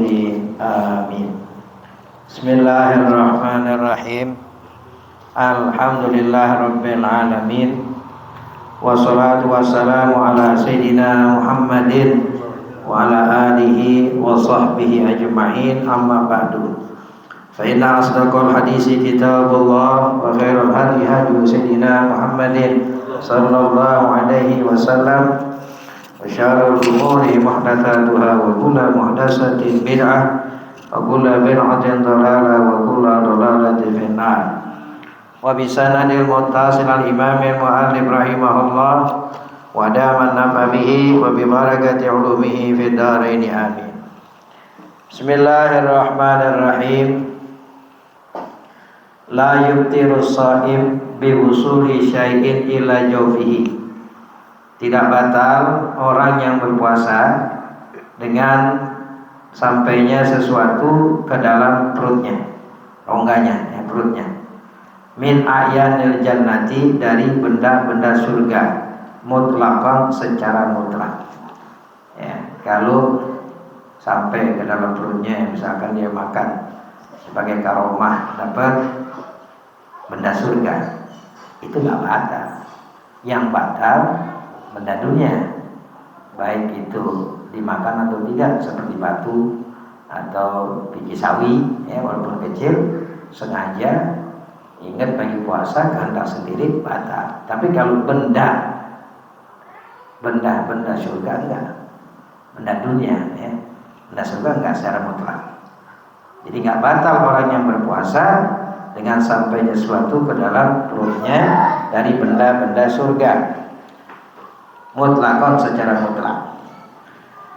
Amin. Bismillahirrahmanirrahim. Alhamdulillahirabbil alamin. Wassalatu wassalamu ala sayyidina Muhammadin wa ala alihi wa sahbihi ajma'in. Amma ba'du. Fa inna asdaqal hadisi kitabullah wa khairal hadi hadi sayyidina Muhammadin sallallahu alaihi wasallam. Wa syarrul umuri muhdatsatuha wa kullu muhdatsatin bid'ah wa kullu bid'atin dhalalah wa kullu dhalalatin finnar. Wa bisanadil muttasil al-imamil mu'allif rahimahullah wa daman nafabihi wa bibarakati ulumihi fid dharain amin. Bismillahirrahmanirrahim. La yubtiru shaim bi wusuli syai'in ila jawfihi. Tidak batal orang yang berpuasa dengan sampainya sesuatu ke dalam perutnya, rongganya, perutnya. Min ayanil jannati, dari benda-benda surga, mutlaqan, secara mutlak. Ya, kalau sampai ke dalam perutnya, misalkan dia makan sebagai karomah dapat benda surga, itu nggak batal. Yang batal benda dunia, baik itu dimakan atau tidak, seperti batu atau biji sawi, ya, walaupun kecil, sengaja. Ingat bagi puasa kehendak sendiri batal. Tapi kalau benda surga enggak, benda dunia, ya, benda surga enggak secara mutlak. Jadi enggak batal orang yang berpuasa dengan sampainya sesuatu ke dalam perutnya dari benda-benda surga, mutlakon, secara mutlak.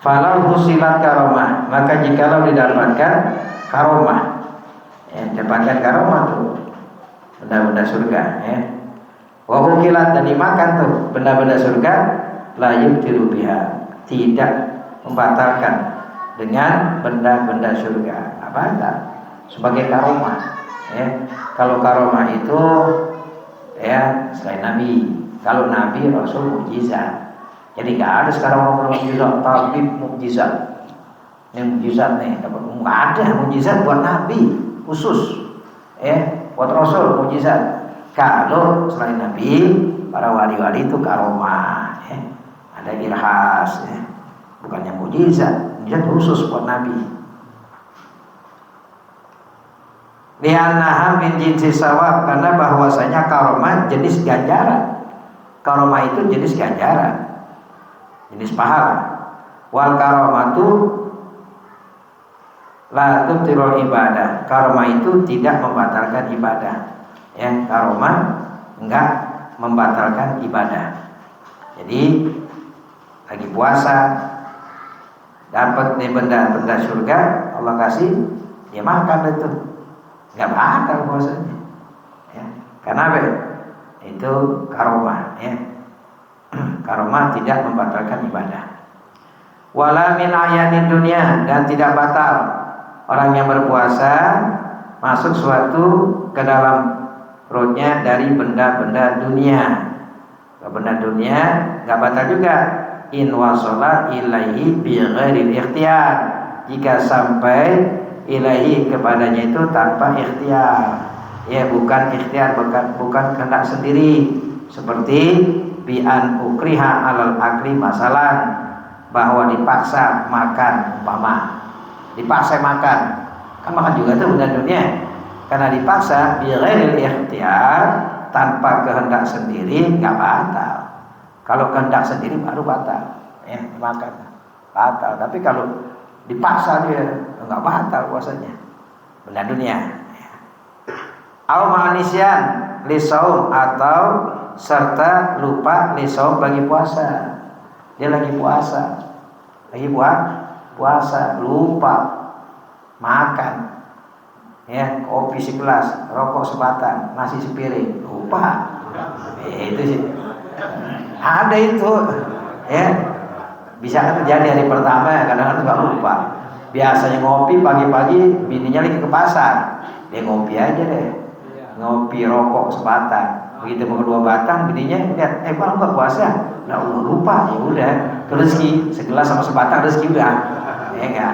Falau husilat karomah, maka jikalau didapatkan karomah, ya, dapatkan karomah tuh benda-benda surga, ya. Wa ukilat, dan dimakan tuh benda-benda surga, la yubtilu biha, tidak membatalkan dengan benda-benda surga. Apa itu? Sebagai karomah, ya. Kalau karomah itu, ya, selain Nabi. Kalau Nabi Rasul mukjizat. Jadi nggak ada sekarang orang mukjizat, tapi mukjizat. Ini mukjizat nih, nggak ada mukjizat buat Nabi khusus, ya. Buat Rasul mukjizat. Kalau selain Nabi, para wali-wali itu karomah, ya. Ada irhas, ya. Bukannya mukjizat, mukjizat khusus buat Nabi. Li'annaha min jinsi sawab, karena bahwasanya karomah jenis ganjaran. Karomah itu jenis ganjaran, jenis pahala. Wal karomatu la tubtirul ibadah, karomah itu tidak membatalkan ibadah, ya. Karomah enggak membatalkan ibadah. Jadi lagi puasa dapat nih benda-benda surga, Allah kasih, dia makan itu, enggak batal puasanya, ya. Karena apa? Itu karomah, ya. Karomah tidak membatalkan ibadah. Wala min ayani dunia, dan tidak batal orang yang berpuasa masuk suatu ke dalam perutnya dari benda-benda dunia. Benda dunia nggak batal juga. In wasala ilaihi bi ghairil ikhtiyar, jika sampai ilahi kepadanya itu tanpa ikhtiar, ya, bukan ikhtiar, bukan kehendak sendiri. Seperti bi an ukriha alal akli, masalan, bahwa dipaksa makan, umpama dipaksa makan, kan makan juga itu benda dunia, karena dipaksa bi ghairil ikhtiyar, tanpa kehendak sendiri, nggak batal. Kalau kehendak sendiri baru batal, ya, makan batal. Tapi kalau dipaksa dia nggak batal puasanya, benda dunia. Au ma'nisyan lisaum, atau serta lupa lisaum, bagi puasa. Dia lagi puasa, puasa lupa makan, ya, kopi segelas, rokok sebatang, nasi sepiring, lupa. Itu sih ada itu, ya, bisa terjadi hari pertama, kadang-kadang nggak lupa. Biasanya ngopi pagi-pagi, bininya lagi ke pasar, dia ngopi aja deh, ngopi rokok sebatang. Begitu mau kedua batang, bininya lihat, bang nggak puasa? Nah, lupa, ya udah, rezeki segelas sama sebatang rezeki udah, ya enggak.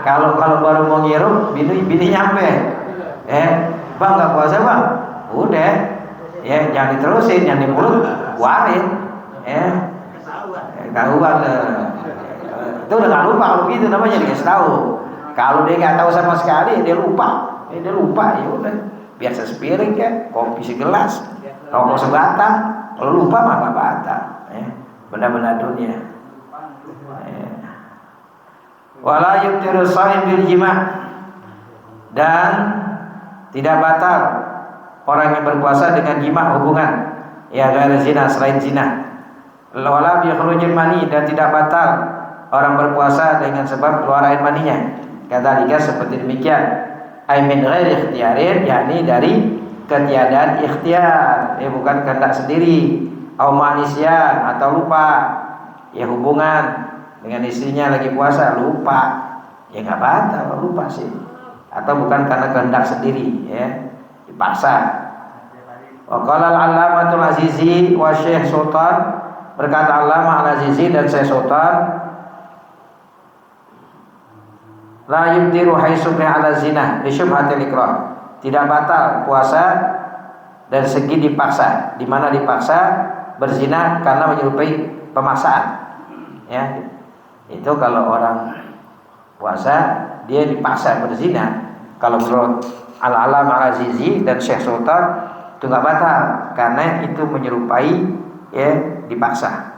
Kalau baru mau ngirup, bini nyampe. Bang nggak puasa bang? Udah, jangan diterusin, yang di mulut keluarin. Ketahuan. Itu udah nggak lupa kalau gitu namanya dikasih tahu. Kalau dia nggak tahu sama sekali, dia lupa. Dia lupa, ya udah. Biasa sepiring kan, kopi segelas, rokok sebatang. Kalau lupa mah nggak batal. Benda-benda dunia. Wala yubtiru shaim bil jima', dan tidak batal orang yang berpuasa dengan jima' hubungan ghairi zina, selain zina. Wala bi khurujil mani, dan tidak batal orang berpuasa dengan sebab keluar air maninya. Kadzalika seperti demikian. Ai min ghairi ikhtiyarin, yakni dari ketiadaan ikhtiar, bukan kehendak sendiri. Au manisyan, atau lupa, hubungan dengan istrinya lagi puasa lupa, nggak batal lupa sih. Atau bukan karena kehendak sendiri, dipaksa. Wa qala al-allamatul azizi wa syekh sultan, berkata Allamah al-Azizi dan Syekh Sultan, la yubtiru haitsu ala zina li syubhatil ikrah, tidak batal puasa dari segi dipaksa. Di mana dipaksa berzina karena menyerupai pemaksaan. Itu kalau orang puasa dia dipaksa berzina, kalau menurut Al-Allamah Al-Azizi dan Syekh Sultan itu nggak batal karena itu menyerupai dipaksa.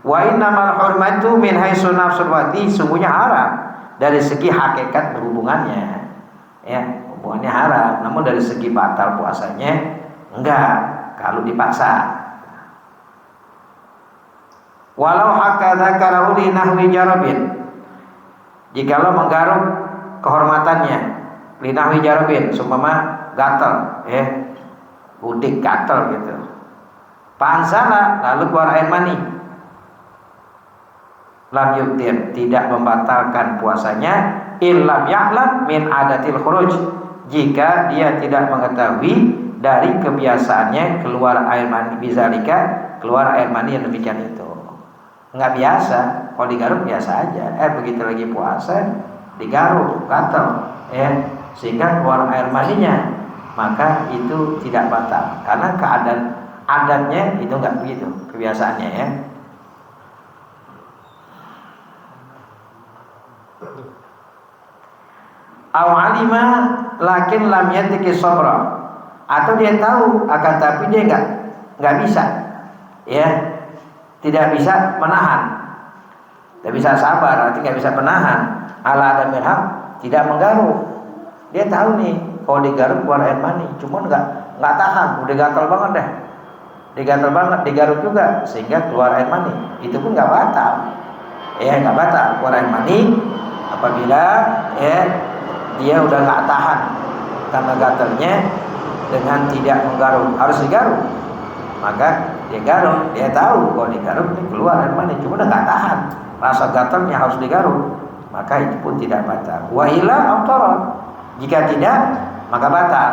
Wa innamal hurmatu min haitsu nafsul wati, sungguhnya haram dari segi hakikat berhubungannya. Hubungannya haram, namun dari segi batal puasanya enggak kalau dipaksa. Walau hakadha karahu li nahwi jarabin, jikalau menggaruk kehormatannya li nahwi jarabin, seumpama gatal, udik gatal gitu. Pansala, lalu keluar air mani, lam yubtir, tidak membatalkan puasanya. Illam ya'lam min adatil khuruj, jika dia tidak mengetahui dari kebiasaannya keluar air mani, bizalika, keluar air mani yang demikian itu. Nggak biasa, kalau digaruk biasa aja. Begitu lagi puasa digaruk, gatal, sehingga keluar air maninya, maka itu tidak batal karena keadaan adatnya itu nggak begitu, kebiasaannya. Awalima lakin lam yatiki sabra, atau dia tahu akan tapi dia nggak bisa, tidak bisa menahan, tidak bisa sabar, artinya nggak bisa menahan. Ala adamil haq, tidak menggaruk. Dia tahu nih kalau digaruk keluar air mani, cuma nggak tahan, udah gatal banget deh, digatal banget, digaruk juga sehingga keluar air mani. Itu pun nggak batal, nggak batal keluar air mani apabila dia udah nggak tahan karena gatalnya dengan tidak menggaruk. Harus digaruk, maka dia garuk, dia tahu kalau digaruk ini keluar air mani, cuma udah nggak tahan, rasa gatalnya harus digaruk, maka itu pun tidak batal. Wa ila autorot, jika tidak maka batal.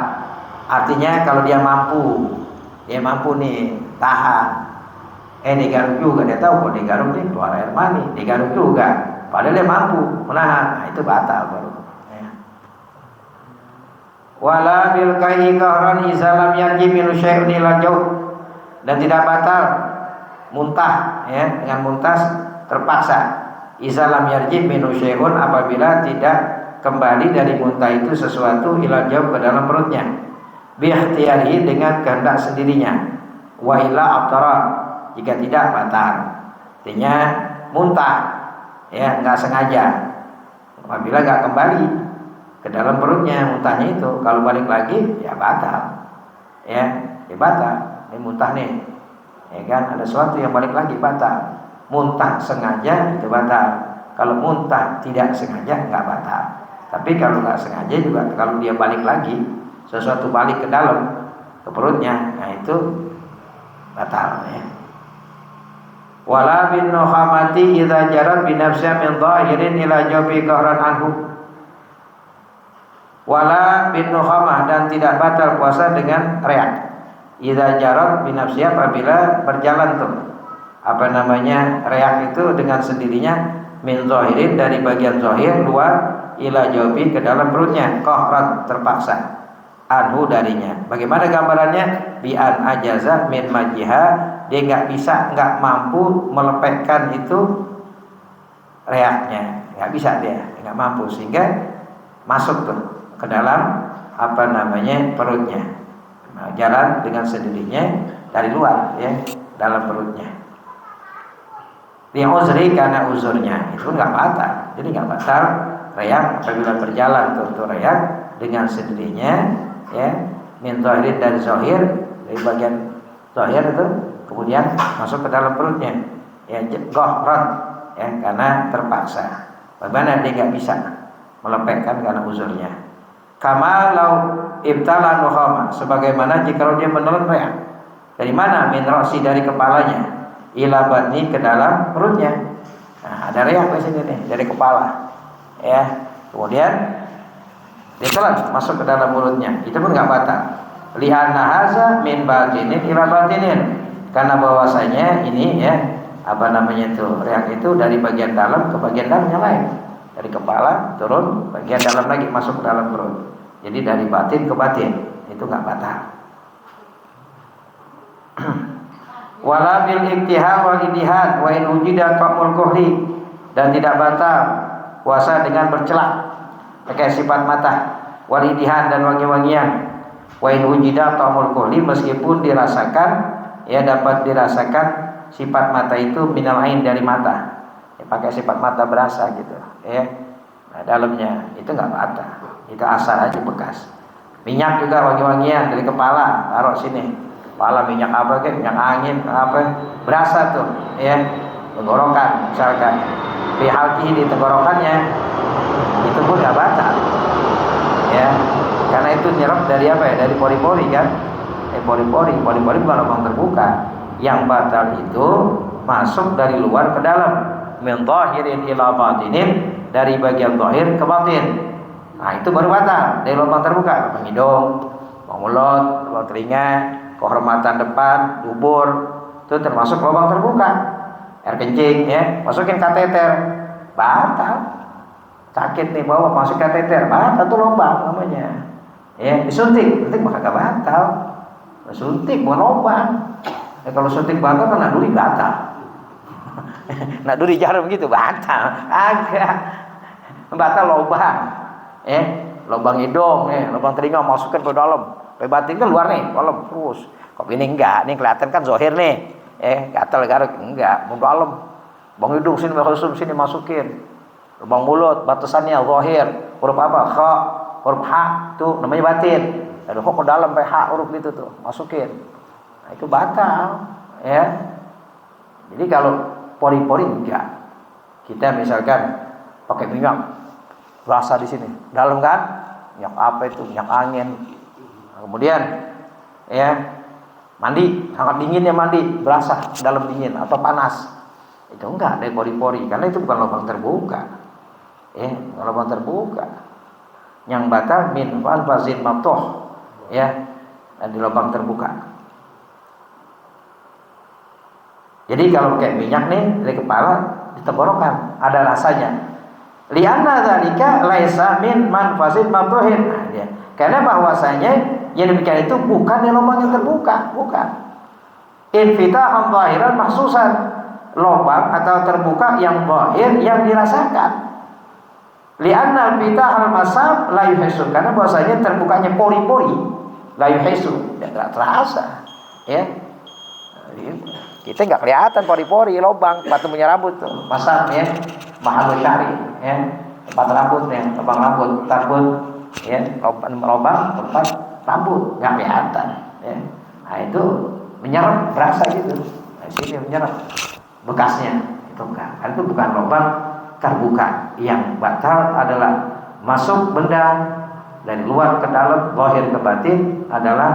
Artinya kalau dia mampu nih tahan, digaruk juga, dia tahu kalau digaruk nih keluar air mani, digaruk juga, padahal dia mampu menahan, itu batal baru. Wala bil kayyi kahran izalam yarji min syai'un ila jauh, dan tidak batal muntah dengan muntah terpaksa. Izalam yarji min syai'un, apabila tidak kembali dari muntah itu sesuatu ila jauh ke dalam perutnya, bi ikhtiyari, dengan kehendak sendirinya. Wa ila abtara, jika tidak batal. Artinya muntah nggak sengaja, apabila nggak kembali ke dalam perutnya muntahnya itu, kalau balik lagi ya batal, batal. Ini muntah nih, ada sesuatu yang balik lagi batal. Muntah sengaja itu batal. Kalau muntah tidak sengaja nggak batal. Tapi kalau nggak sengaja juga, kalau dia balik lagi, sesuatu balik ke dalam ke perutnya, nah itu batal. Wala bin nuhamati idza jarat bi nafsiha min dhahirin ila jabi qahran anhu. Wala bin nuhamah, dan tidak batal puasa dengan reak. Idza jarat bi nafsiha, apabila berjalan tuh reak itu dengan sendirinya min zahirin dari bagian zahir luar ila jawfi ke dalam perutnya qahran terpaksa anhu darinya. Bagaimana gambarannya? Bi an ajaza min majiha, dia nggak mampu melepaskan itu reaknya, nggak bisa, dia nggak mampu sehingga masuk tuh ke dalam perutnya. Nah, jalan dengan sendirinya dari luar ya dalam perutnya. Dia uzri karena uzurnya itu nggak batal, jadi nggak batal reak apabila berjalan tuh reak dengan sendirinya ya min zahirin dari zahir, dari bagian zahir itu kemudian masuk ke dalam perutnya ya ghafran ya karena terpaksa. Bagaimana dia nggak bisa melepaskan karena uzurnya. Kama lau ibtala nuhama, sebagaimana jika dia menelan reak dari mana? Min ra'si, dari kepalanya, ila batni, ke dalam perutnya. Nah, ada reak di sini nih dari kepala ya, kemudian ditelan masuk ke dalam mulutnya, itu pun nggak batal. Li'anna haza min batinin ila batinin, karena bahwasanya ini ya reak itu dari bagian dalam ke bagian dalam yang lain, dari kepala turun bagian dalam lagi masuk ke dalam perut. Jadi dari batin ke batin itu nggak batal. Wala bil iktihal wal idihad wa in wujida ta'mul kuhli, dan tidak batal puasa dengan bercelak pakai sifat mata, wal idihan dan wangi-wangian, wa in wujida ta'mul kuhli, meskipun dirasakan ya dapat dirasakan sifat mata itu minal ain, dari mata ya, pakai sifat mata berasa gitu ya. Nah, dalamnya itu nggak batal, itu asal aja bekas. Minyak juga wangi-wangian dari kepala taruh sini, kepala minyak apa kayak minyak angin apa berasa tuh ya, tenggorokan misalkan bihalki di tenggorokannya, itu pun nggak batal ya, karena itu nyerap dari apa ya, dari pori-pori kan. Pori-pori bukan lubang terbuka. Yang batal itu masuk dari luar ke dalam, min zahirin ila batinin, dari bagian zahir ke batin. Nah, itu baru batal. Dari lubang terbuka, lubang hidung, lubang mulut, lubang telinga, kehormatan depan, dubur, itu termasuk lubang terbuka. Air kencing ya, masukin kateter, batal. Sakit nih bawa masuk kateter, batal tuh lubang namanya. Ya, disuntik maka gak batal. Suntik bukan lubang. Ya, kalau suntik batal kan nak duri batal. Nak duri jarum gitu batal. Agak batal lubang. Lubang hidung, lubang telinga masukin ke dalam. Batin kan luar nih, dalam terus. Kok ini enggak? Ini kelihatan kan zahir nih. Gatal garuk enggak, mau dalam. Lubang hidung sini masuk sini masukin. Lubang mulut batasannya zahir. Huruf apa? Kha, huruf ha, tuh namanya batin. Ada kok ke dalam sampai ha huruf itu tuh, masukin. Nah, itu batal ya. Jadi kalau pori-pori enggak. Kita misalkan pakai minyak berasa di sini, dalam kan? Minyak apa itu? Minyak angin. Nah, kemudian ya mandi, sangat dinginnya mandi, berasa dalam dingin atau panas. Itu enggak dari pori-pori, karena itu bukan lubang terbuka. Bukan lubang terbuka. Yang batal min fazin maftuh ya, di lubang terbuka. Jadi kalau pakai minyak nih dari kepala di tenggorokan ada rasanya. Lianna dzalika laisa min manfasin maftuhin. Nah, karena bahwasanya yang demikian itu bukan di lubang yang terbuka, bukan. Infitaham zahiran mahsusan, lubang atau terbuka yang zahir yang dirasakan. Li'anna al-fitahal masab la yuhisu, karena bahwasanya terbukanya pori-pori la yuhisu, tidak terasa ya. Kita nggak kelihatan pori-pori lubang tempat punya rambut tuh, masab ya, mahalul syari ya, tempat rambutnya, lubang rambut, rambut ya, lubang tempat rambut nggak kelihatan ya. Nah, itu menyerap berasa gitu. Nah, sini menyerap bekasnya itu enggak. Karena itu bukan lubang terbuka. Yang batal adalah masuk benda dari luar ke dalam, zahir ke batin, adalah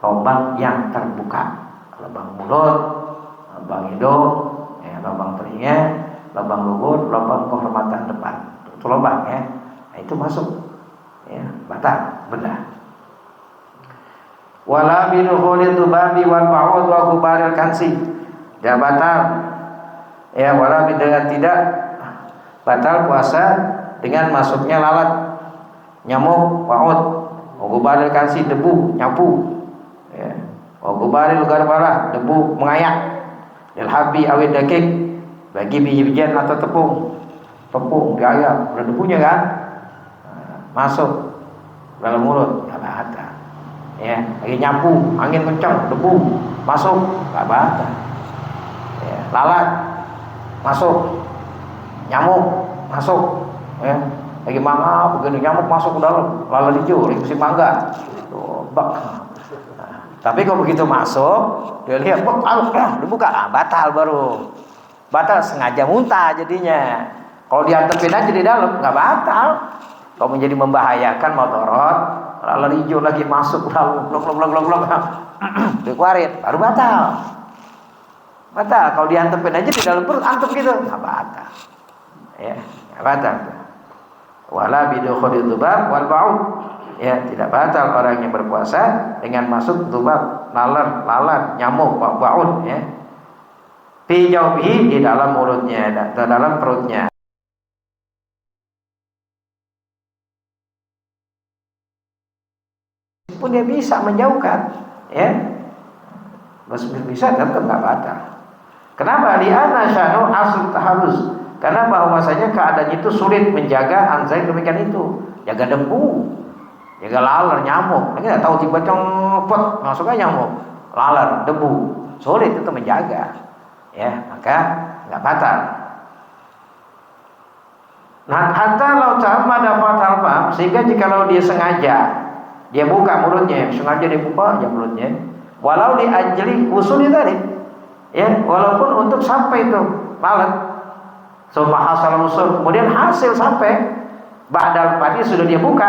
lubang yang terbuka. Lubang mulut, lubang hidung, lubang telinga, lubang lubur, lubang kehormatan depan. Itu lubang ya. Nah, itu masuk ya, batal benda. Wala bidukhulid dubabi wal ba'ud wa kubaril kansi. Dia batal ya, wala dengan tidak batal puasa dengan masuknya lalat, nyamuk, paut, gubaril kansi, debu, nyapu, ya. Gubaril garbala, debu mengayak, lil habi awid dakik, bagi biji-bijian atau tepung diayak, ada debunya kan, masuk dalam mulut, nggak batal. Ya, lagi nyapu, angin kencang, debu masuk, nggak batal. Ya, lalat masuk, nyamuk masuk, ya. Lagi mangap, begini nyamuk masuk ke dalam, lalat hijau, lagi musim mangga, bak. Tapi kalau begitu masuk, dia lihat, dibuka, batal baru. Batal sengaja muntah jadinya. Kalau diantepin aja di dalam, nggak batal. Kalau menjadi membahayakan motorot, lalat hijau lagi masuk lalu blok, dikeluarin, baru batal. Batal. Kalau diantepin aja di dalam perut, antep gitu, nggak batal. Ya, nggak batal. Wala bidukhuli dzubab wal ba'ud. Ya, tidak batal orang yang berpuasa dengan masuk dzubab, lalat, nyamuk, ba'ud, ya. Fi jawbihi, di dalam mulutnya, di dalam perutnya. Pun dia bisa menjauhkan, ya. Bisa tetap nggak batal. Kenapa? Li'anna syanu asl taharus. Karena bahwasanya keadaan itu sulit menjaga anzai demikian itu, jaga debu, jaga lalat, nyamuk. Kita tahu tiba copot masuk aja nyamuk, lalat, debu, sulit itu menjaga, ya, maka nggak batal. Nah, hatta lau ta'ammada fatal fam, sehingga jikalau dia sengaja, dia buka mulutnya, sengaja dia buka aja mulutnya, walau li ajli usuli tadi, ya, walaupun untuk sampai itu lalat. Hasal usul, kemudian hasil sampai ba'dal fadi sudah dia buka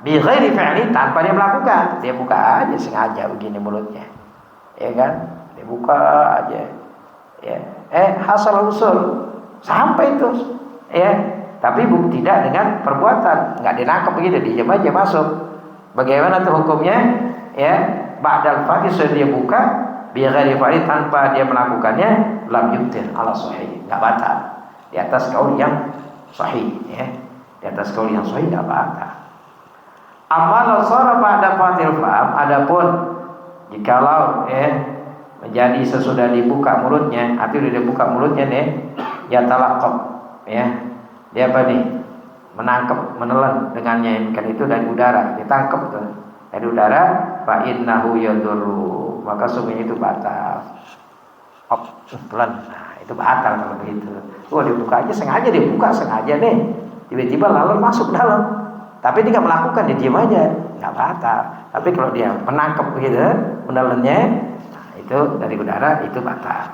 bi ghairi fi'li, tanpa dia melakukan, dia buka aja sengaja begini mulutnya, ya kan, dia buka aja, ya, hasal usul sampai itu, ya, tapi tidak dengan perbuatan, nggak dinangkap begitu, diam aja masuk. Bagaimana tuh hukumnya? Ya, ba'dal fadi sudah dia buka bi ghairi fi'li, tanpa dia melakukannya, lam yubtil ala sahih, nggak batal. Di atas kaul yang sahih, ya. Di atas kaul yang sahih enggak batal. Amal shara ba'da fatil fam, adapun jikalau menjadi sesudah dibuka mulutnya, arti udah dibuka mulutnya nih, ya talaqqab, ya. Dia apa nih? Menangkap, menelan dengannya, kan itu dari udara, ditangkap tuh. Dari udara, fa innahu yadurru, maka sungguhnya itu batal. Telan. Nah, itu batal kalau begitu. Dibuka aja sengaja, dibuka sengaja deh. Tiba-tiba lalat masuk dalam. Tapi dia nggak melakukan, dia diam aja, nggak batal. Tapi kalau dia menangkap begitu, menelannya, nah, itu dari udara, itu batal.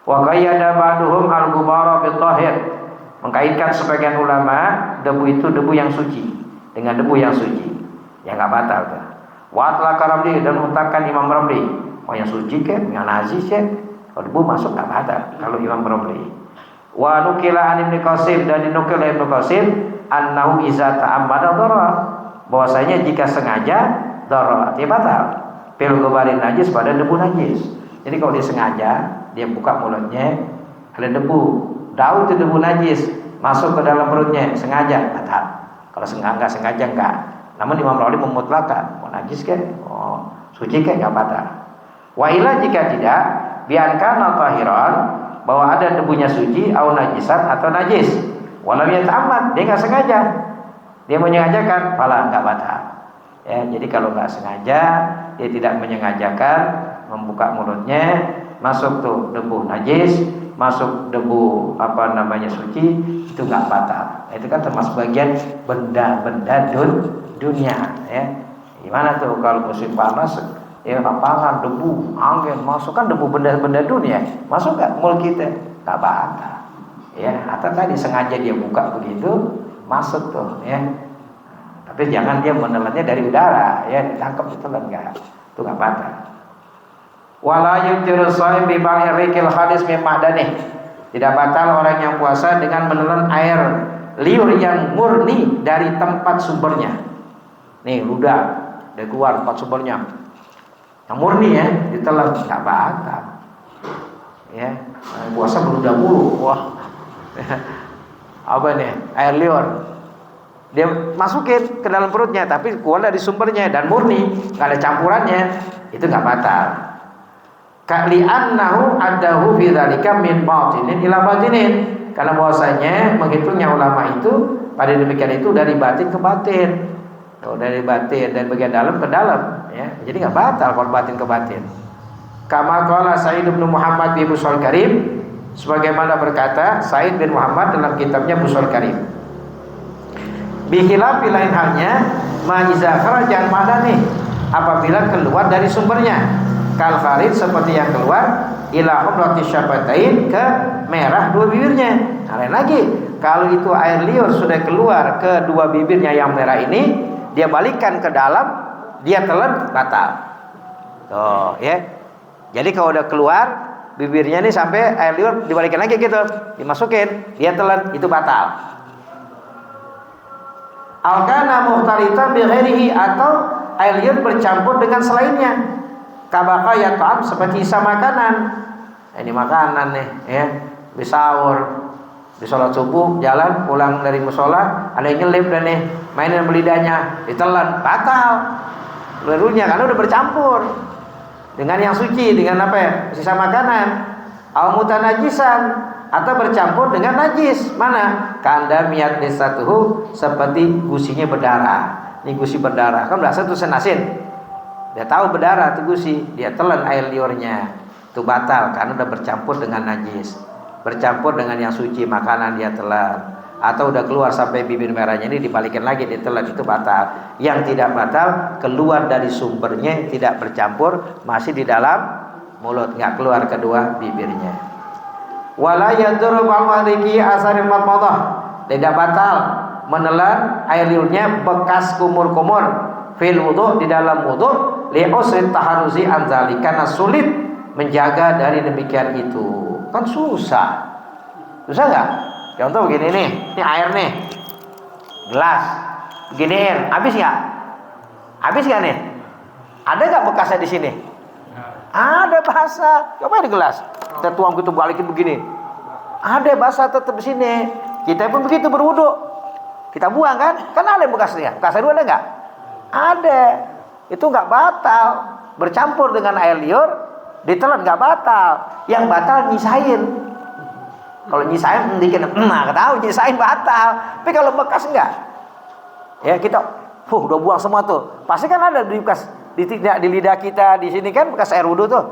Wa qayyada ba'duhum al-ghubara bi-thahir. Mengkaitkan sebagian ulama debu itu debu yang suci dengan debu yang suci, yang nggak batal tuh. Wa atlaqa Ramli, dan menetapkan Imam Ramli, oh yang suci ke, yang najis ke, kalau debu masuk nggak batal kalau Imam Ramli. Wa nukila an Ibnu Qasim, dan dinukil oleh Ibnu Qasim annahu iza ta'ammada dharra, bahwasanya jika sengaja dharra dia batal. Fil ghubarin najis, pada debu najis. Jadi kalau dia sengaja, dia buka mulutnya, ada debu, tahu itu debu najis, masuk ke dalam perutnya, sengaja batal. Kalau enggak sengaja enggak. Namun Imam Rawi memutlakan, mau najis ke, suci ke, enggak batal. Wa ila, jika tidak, biarkan tahiran, bahwa ada debunya suci, au najisan, atau najis, walau yata'ammad, dia nggak sengaja, dia menyengajakan, pala nggak batal. Ya, jadi kalau nggak sengaja, dia tidak menyengajakan membuka mulutnya, masuk tuh debu najis, masuk debu suci, itu nggak batal. Itu kan termasuk bagian benda-benda dunia. Ya, gimana tuh kalau musim panas? Ya, lapangan, debu, angin, masuk kan debu benda-benda dunia, masuk nggak mulut kita? Nggak batal. Ya, atau tadi sengaja dia buka begitu, masuk tuh, ya. Tapi jangan dia menelannya dari udara, ya, ditangkap ditelan enggak, itu nggak batal. Wala yutiru shaim bi ba'irikil hadis min ma'danih, tidak batal orang yang puasa dengan menelan air liur yang murni dari tempat sumbernya. Nih, ludah, dari keluar tempat sumbernya. Yang murni, ya, ditelan, nggak batal. Ya, puasa meludah mulu, wah. apa nih, air liur. Dia masukin ke dalam perutnya, tapi keluar dari sumbernya dan murni, nggak ada campurannya, itu nggak batal. Kali'annahu adahu fi dzalika min batinin ila batinin. Karena bahwasanya menghitungnya ulama itu pada demikian itu dari batin ke batin. Dari batin dan bagian dalam ke dalam, ya. Jadi nggak batal kalau batin ke batin. Kama qala Sa'id bin Muhammad bi Bushul Karim, sebagaimana berkata Sa'id bin Muhammad dalam kitabnya Bushul Karim. Bihilafi lain halnya ma iza kharaja madani, apabila keluar dari sumbernya, kal kharij seperti yang keluar ila humrati syafatain, ke merah dua bibirnya. Nah, lain lagi, kalau itu air liur sudah keluar ke dua bibirnya yang merah ini, dia balikkan ke dalam, dia telan, batal. Tuh, ya. Jadi kalau udah keluar bibirnya nih sampai air liur dibalikin lagi gitu, dimasukin, dia telan, itu batal. Al-kana muhtalitan bi ghairihi, atau air liur bercampur dengan selainnya. Kabaqaya ta'am, seperti sisa makanan. Ini makanan nih, ya. Habis sahur, di sholat subuh, jalan pulang dari musola, ada yang nyelip dan nih mainin lidahnya, ditelan, batal leluhnya karena udah bercampur dengan yang suci, dengan apa ya, sisa makanan. Au mutanajisan, atau bercampur dengan najis. Mana? Kanda miyat desatuhu, seperti gusinya berdarah. Ini gusi berdarah, kan berasa tuh senasin. Dia tahu berdarah tuh gusi, dia telan air liurnya, itu batal karena udah bercampur dengan najis. Bercampur dengan yang suci makanan dia telan, atau udah keluar sampai bibir merahnya ini dibalikin lagi ditelan, itu batal. Yang tidak batal keluar dari sumbernya, tidak bercampur, masih di dalam mulut, nggak keluar kedua bibirnya. Wala yadurru al-wariki asaril madmadah, tidak batal menelan air liurnya bekas kumur-kumur fil wudu, di dalam wudu, li usri taharuzi anzali, karena sulit menjaga dari demikian itu. Kan susah nggak? Contoh begini nih, ini air nih, gelas, beginiin, habis nggak nih? Ada nggak bekasnya di sini? Ada basah. Coba di gelas, kita tuang gitu, balikin begini, ada basah tetap di sini. Kita pun begitu berwudu, kita buang kan ada bekasnya. Bekasnya dulu ada nggak? Ada. Itu nggak batal. Bercampur dengan air liur, ditelan nggak batal. Yang batal nyisain. Kalau nyisain dikit, tahu nyisain batal. Tapi kalau bekas enggak, ya kita, udah buang semua tuh. Pasti kan ada di bekas di lidah kita di sini kan bekas air wudu tuh,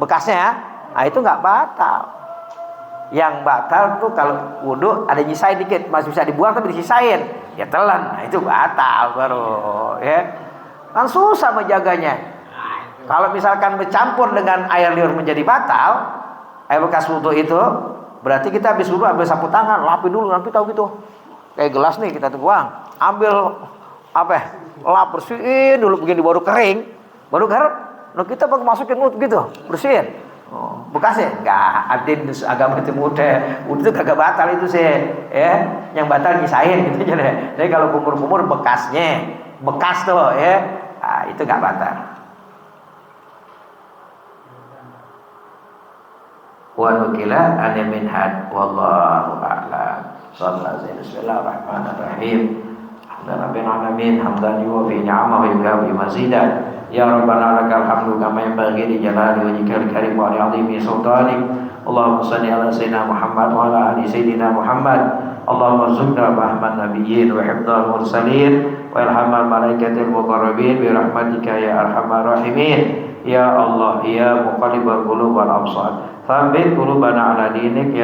bekasnya. Nah itu nggak batal. Yang batal tuh kalau wudu ada nyisain dikit, masih bisa dibuang tapi disisain, ya telan. Nah itu batal baru, ya. Kan susah menjaganya. Kalau misalkan bercampur dengan air liur menjadi batal, air bekas wudu itu, berarti kita habis wudu ambil sapu tangan, lapin dulu, nanti tahu gitu. Kayak gelas nih kita tuang, ambil lap, bersihin dulu begini, baru kering, baru garap. Nah kita pakai masukin mulut gitu, bersihin. Bekasnya enggak, adin agama itu mudah, itu kagak batal itu sih, ya. Yang batal nyisain gitu aja deh. Jadi kalau kumur-kumur bekasnya, bekas tuh, ya, nah, itu enggak batal. Wa nukila an min had wallahu a'lam. Bismillahirrahmanirrahim. Rabbil alamin hamdan yuwafi ni'amahu wa yukafi mazidan. Ya Rabbana lakal hamdu kama yanbaghi li jalali wajhikal karim wa li 'azimi sultanik. Allahumma shalli ala sayyidina Muhammad wa ala ali sayyidina Muhammad. Allahumma zidna fahman nabiyyin wa hifdzal mursalin wa ilhamal malaikatil muqarrabin bi rahmatika ya arhamar rahimin. Ya Allah, ya muqallibal qulub wal absar, tsabbit qulubana ala dinik ya